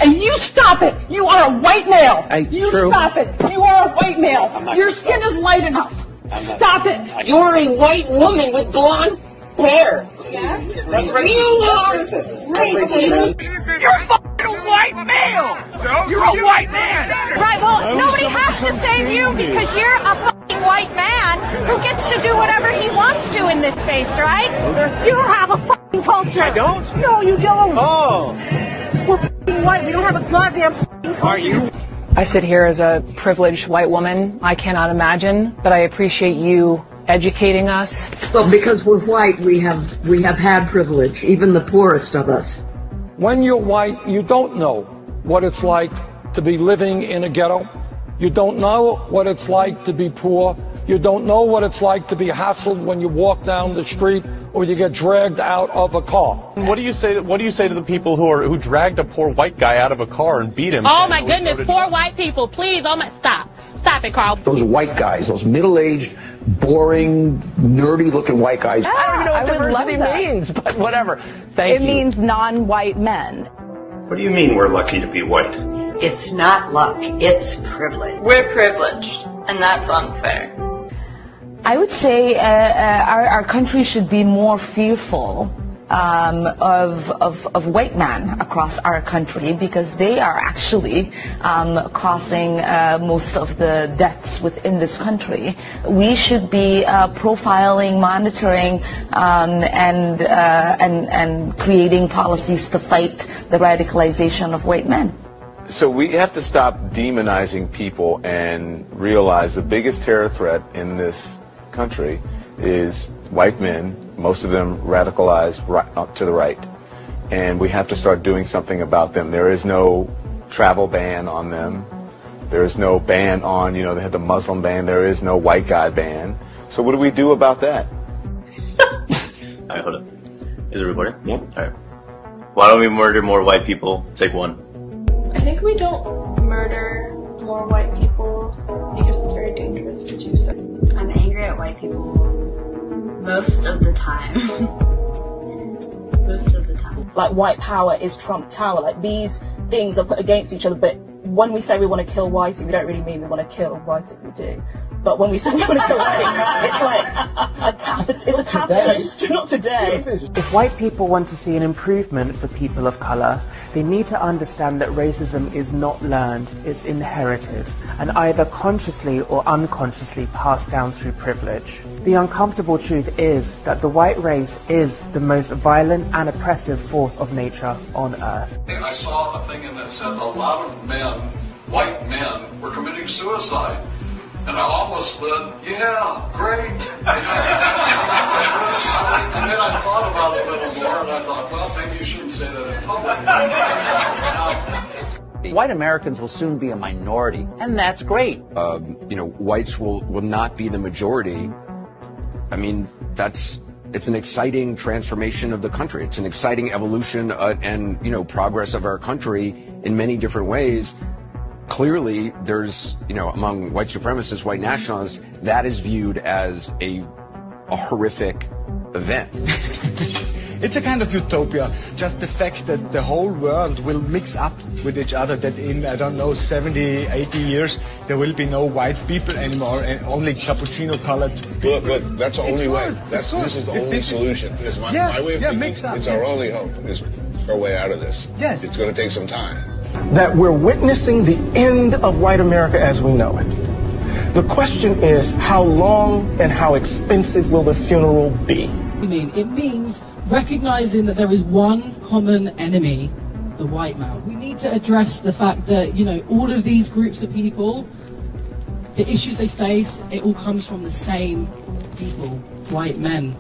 And you stop it. You are a white male. Stop it. You are a white male. Your skin is light enough. Stop it. You're a white woman with blonde hair. Yeah? That's right. You are racist. You're fucking a white male. You're a white man. Right, well, nobody has to save you because you're a fucking white man who gets to do whatever he wants to in this space, right? You have a fucking culture. I don't? No, you don't. Oh. We're fucking white. We don't have a goddamn fucking culture. Are you? I sit here as a privileged white woman. I cannot imagine, but I appreciate you educating us. Well, because we're white, we have had privilege, even the poorest of us. When you're white, you don't know what it's like to be living in a ghetto. You don't know what it's like to be poor. You don't know what it's like to be hassled when you walk down the street or you get dragged out of a car. What do you say to the people who dragged a poor white guy out of a car and beat him? Oh my goodness, poor white people, please. Oh my, stop it, Carl. Those white guys, those middle-aged, boring, nerdy-looking white guys. I don't even know what diversity means, but whatever. Thank you. It means non-white men. What do you mean we're lucky to be white? It's not luck, it's privilege. We're privileged, and that's unfair. I would say our country should be more fearful of white men across our country because they are actually causing most of the deaths within this country. We should be profiling, monitoring, and creating policies to fight the radicalization of white men. So we have to stop demonizing people and realize the biggest terror threat in this country is white men, most of them radicalized to the right. And we have to start doing something about them. There is no travel ban on them. There is no ban on, they had the Muslim ban. There is no white guy ban. So what do we do about that? All right, hold up. Is it recording? Yeah. All right. Why don't we murder more white people? Take one. I think we don't murder more white people because it's very dangerous to do so. I'm angry at white people most of the time. Most of the time. Like white power is Trump Tower. Like these things are put against each other, but when we say we want to kill whitey, we don't really mean we want to kill whitey, we do. But when we say we want to kill whitey, it's like it's a capitalist, not today. If white people want to see an improvement for people of color, they need to understand that racism is not learned, it's inherited, and either consciously or unconsciously passed down through privilege. The uncomfortable truth is that the white race is the most violent and oppressive force of nature on earth. I saw a thing that said a lot of men, white men, were committing suicide. And I almost thought, yeah, great. And then I thought about it a little more, and I thought, well, maybe you shouldn't say that in public. White Americans will soon be a minority, and that's great. Whites will not be the majority. I mean, it's an exciting transformation of the country. It's an exciting evolution and progress of our country in many different ways. Clearly, there's, among white supremacists, white nationalists, that is viewed as a horrific event. It's a kind of utopia, just the fact that the whole world will mix up with each other, that in, 70, 80 years, there will be no white people anymore, and only cappuccino-colored people. Look, that's the only way. This is the only solution. It's my way of thinking. It's our only hope, is our way out of this. Yes. It's going to take some time. That we're witnessing the end of white America as we know it. The question is, how long and how expensive will the funeral be? It means recognizing that there is one common enemy, the white man. We need to address the fact that, all of these groups of people, the issues they face, it all comes from the same people, white men.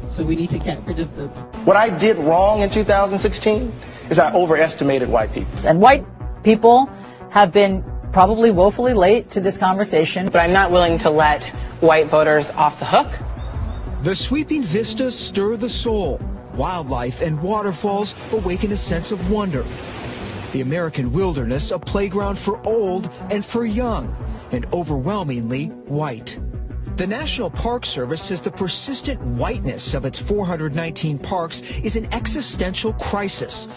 So we need to get rid of them. What I did wrong in 2016 is I overestimated white people. And white people have been probably woefully late to this conversation. But I'm not willing to let white voters off the hook. The sweeping vistas stir the soul. Wildlife and waterfalls awaken a sense of wonder. The American wilderness, a playground for old and for young, and overwhelmingly white. The National Park Service says the persistent whiteness of its 419 parks is an existential crisis.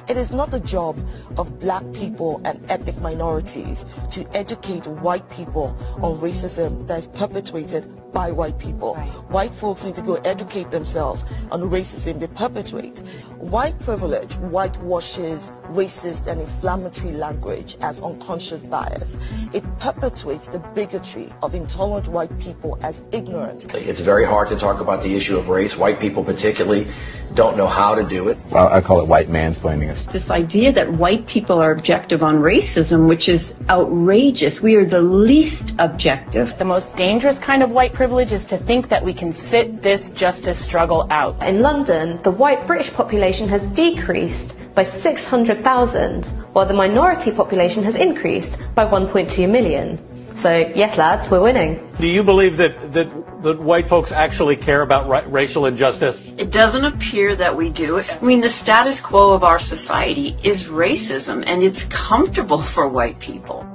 It is not the job of black people and ethnic minorities to educate white people on racism that is perpetrated by white people. Right. White folks need to go educate themselves on the racism they perpetrate. White privilege whitewashes racist and inflammatory language as unconscious bias. It perpetuates the bigotry of intolerant white people as ignorant. It's very hard to talk about the issue of race. White people particularly don't know how to do it. I call it white mansplaining. This idea that white people are objective on racism, which is outrageous. We are the least objective. The most dangerous kind of white privilege is to think that we can sit this justice struggle out. In London, the white British population has decreased by 600,000, while the minority population has increased by 1.2 million. So, yes, lads, we're winning. Do you believe that white folks actually care about racial injustice? It doesn't appear that we do. I mean, the status quo of our society is racism, and it's comfortable for white people.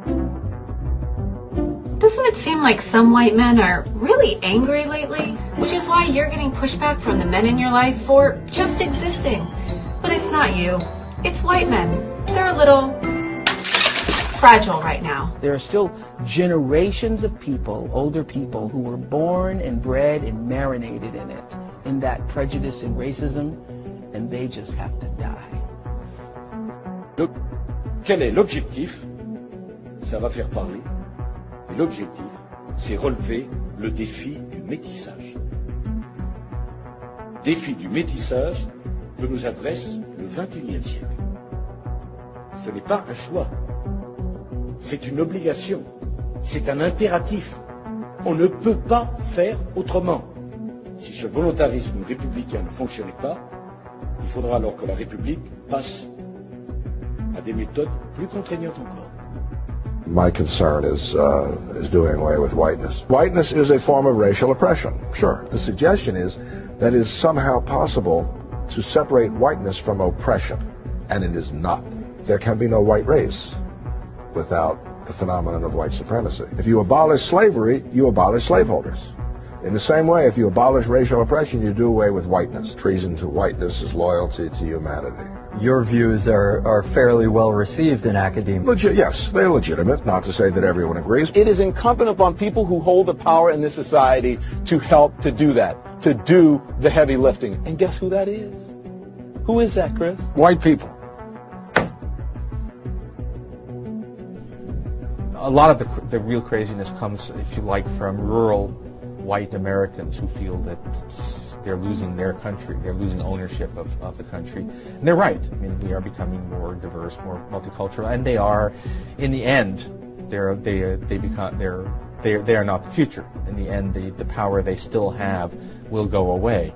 Doesn't it seem like some white men are really angry lately? Which is why you're getting pushback from the men in your life for just existing. But it's not you. It's white men. They're a little fragile right now. There are still generations of people, older people, who were born and bred and marinated in it, in that prejudice and racism, and they just have to die. Quel est l'objectif? Ça va faire parler. Et l'objectif, c'est relever le défi du métissage. Défi du métissage que nous adresse le XXIe siècle. Ce n'est pas un choix. C'est une obligation. C'est un impératif. On ne peut pas faire autrement. Si ce volontarisme républicain ne fonctionnait pas, il faudra alors que la République passe à des méthodes plus contraignantes encore. My concern is doing away with whiteness. Whiteness is a form of racial oppression, sure. The suggestion is that it is somehow possible to separate whiteness from oppression, and it is not. There can be no white race without the phenomenon of white supremacy. If you abolish slavery, you abolish slaveholders. In the same way, if you abolish racial oppression, you do away with whiteness. Treason to whiteness is loyalty to humanity. Your views are fairly well received in academia. Yes, they're legitimate, not to say that everyone agrees. It is incumbent upon people who hold the power in this society to help to do that, to do the heavy lifting. And guess who that is? Who is that, Chris? White people. A lot of the real craziness comes, if you like, from rural white Americans who feel that they're losing their country, they're losing ownership of the country. And they're right. I mean, we are becoming more diverse, more multicultural, and they are, in the end, they are not the future. In the end, the power they still have will go away.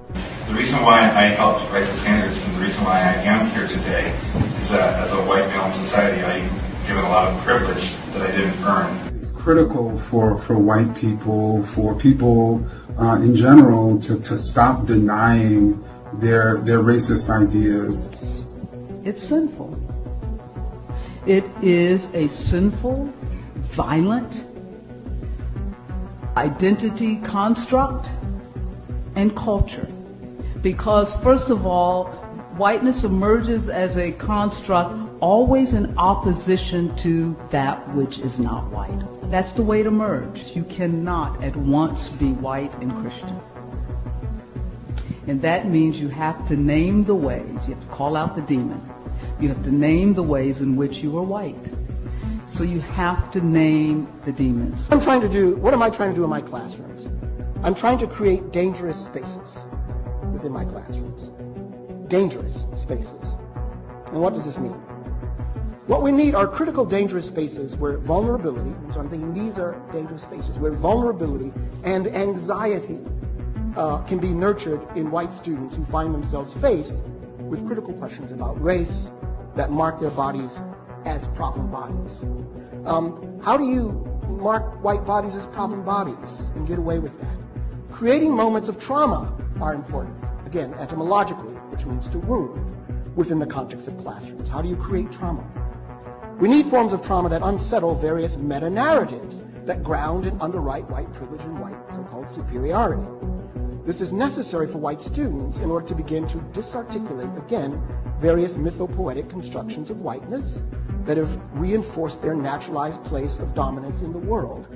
The reason why I helped write the standards and the reason why I am here today is that as a white male in society, I'm given a lot of privilege that I didn't earn. It's critical for white people, for people in general, to stop denying their racist ideas. It's sinful. It is a sinful, violent identity construct and culture. Because first of all, whiteness emerges as a construct always in opposition to that which is not white. That's the way it emerges. You cannot at once be white and Christian. And that means you have to name the ways, you have to call out the demon. You have to name the ways in which you are white. So you have to name the demons. What am I trying to do in my classrooms? I'm trying to create dangerous spaces within my classrooms. Dangerous spaces. And what does this mean? What we need are critical dangerous spaces where vulnerability, so I'm thinking these are dangerous spaces, where vulnerability and anxiety can be nurtured in white students who find themselves faced with critical questions about race that mark their bodies as problem bodies. How do you mark white bodies as problem bodies and get away with that? Creating moments of trauma are important. Again, etymologically, which means to wound, within the context of classrooms. How do you create trauma? We need forms of trauma that unsettle various meta-narratives that ground and underwrite white privilege and white so-called superiority. This is necessary for white students in order to begin to disarticulate, again, various mythopoetic constructions of whiteness that have reinforced their naturalized place of dominance in the world.